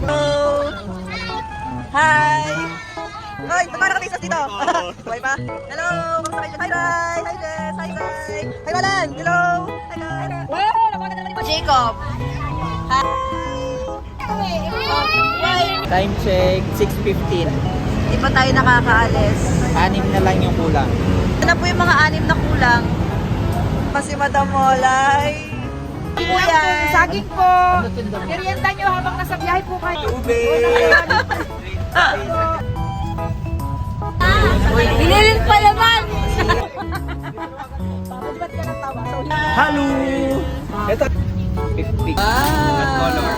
Hello! Hi! Hoy, paano nakatisas dito? Buhay pa? Hello! Kamusta kayo? Hi, Rai! Hi, Jess! Hi, Rai! Hi, Walan! Hello! Hi, guys! Jacob! Hi! Time check, 6:15. Di pa tayo nakakaalis. 6 na lang yung kulang. Ano po yung mga 6 na kulang? Kasi Madam Molay. Kuya! Saging po. Merienda nyo habang nasa biyahe po kayo. Binilin pa naman. Hello! Ito. 50. Color.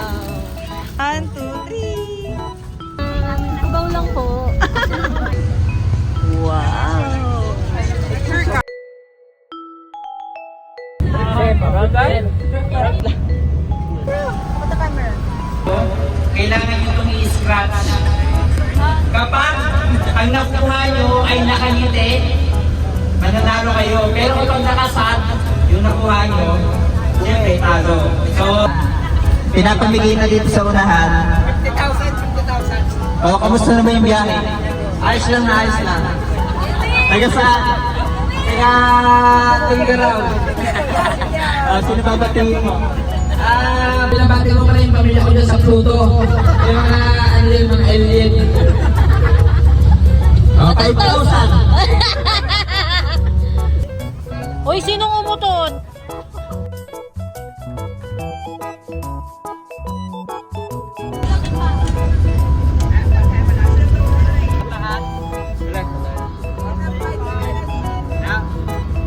1, 2, 3. Abaw lang po. Wow! Kailangan nyo itong i-scratch. Kapag ang nakuha nyo ay nakangiti, mananalo kayo. Pero kung nakasad, yung nakuha nyo, siyempre talo. So, Pinapamigay na dito sa unahan. 50,000. O, kamusta na ba yung biyahe? Ayos lang na, ayos lang. Taga saan? Taga Tugaraw. Sino ba batiin mo? Binabati ko pa rin yung pamilya ko dyan sa Pluto. Yung mga, ano yung mga alien. Okay, 5,000. Uy, sinong umutot?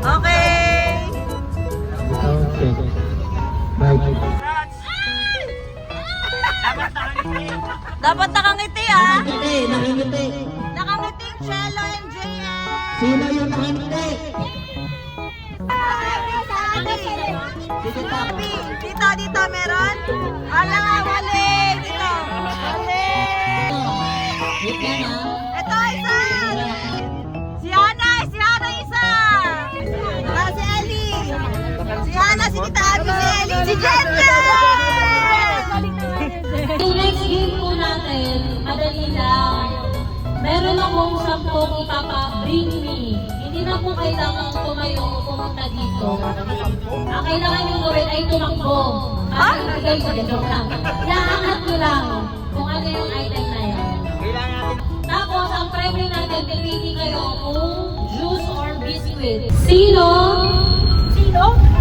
Okay! Okay. Bye. Dapat nakangiti ah! Nakangiti. Nakangiting Cello and JM! Sino yung nakangiti? Dito meron? Ala nga, wali! Dito! Wali! Ito isa! Si Hana isa! Si Ellie! Si Hana, si Tita Abby, si Ellie, si Jenna! Yung next game po natin, madali lang. Meron akong 10 ipapa-bring me. Hindi na po kailangan tumayo o pumunta dito. Ang kailangan nyo gawin ay tumakbo. Para ibigay sa joke lang. Iaangat nyo lang kung ano yung item na yan. Tapos, ang premyo natin, pipili kayo kung juice or biscuit. Sino?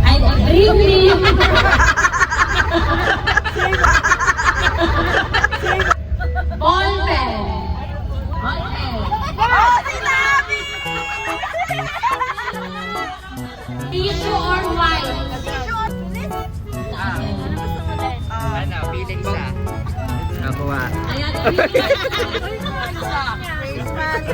Ay, bring me! Ball pen. Ball pen. Oh, si Abby! Tissue or white? Ano, feeling sa? Nakuha. Ayan. Face mask.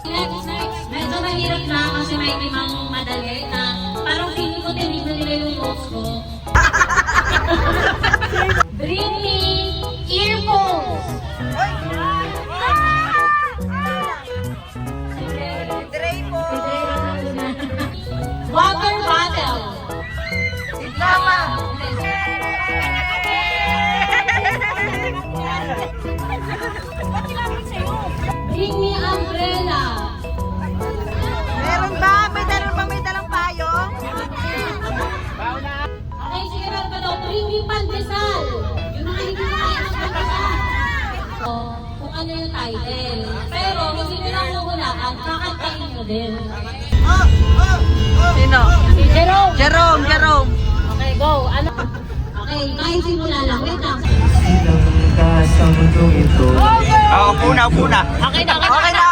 Next. Medyo mahirap na kasi may limang madali na parang feeling ko tinignan nila yung notes ko. Bring me earphones. Dre po. Water bottle. Tama. Bring me umbrella. Meron ba? May dalang payong? Okay, sige meron pa daw. Bring me pandesal. Yung mga hindi na kaya ng pandesal. So, kung ano yung title. Pero, kung hindi lang huhulaan, kakantain nyo din. Sino? Jerome. Jerome. Okay, go. Ano? Okay, kahit simula lang. Wait lang. Puna. Okay na. Okay na.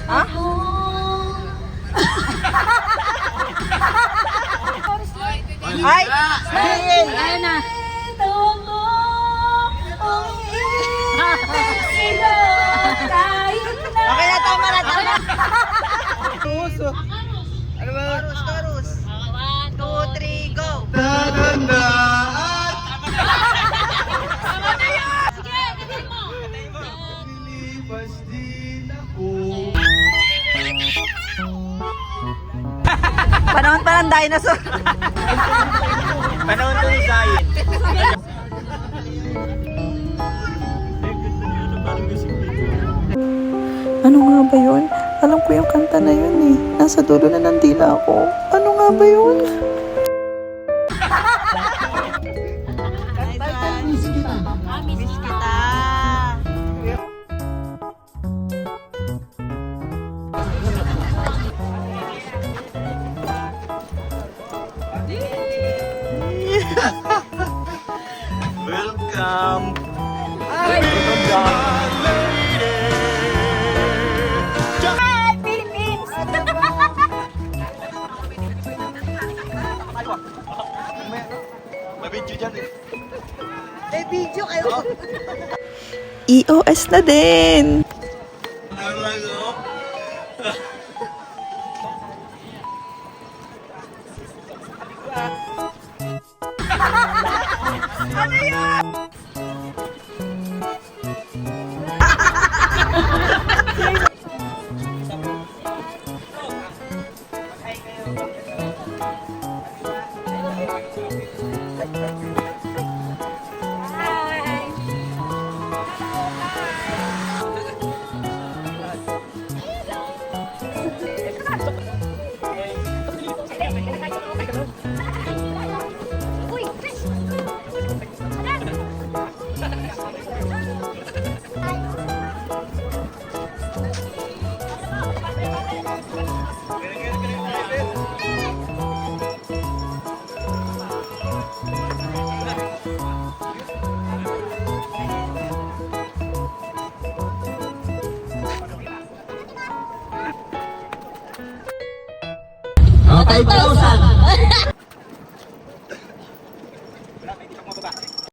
Ha? Ay! Smile! Ayan na. Okay na, tama na. Chorus. 1, 2, 3, go! Sige, gawin mo. Panahon pa ng dinosaur. Panahon to ni Zayn. Ano nga ba yun? Alam ko yung kanta na yun eh. Nasa dulo na ng dila ako. Ano nga ba yun? Miss kita. Welcome. EOS na din. Oh, 5,000.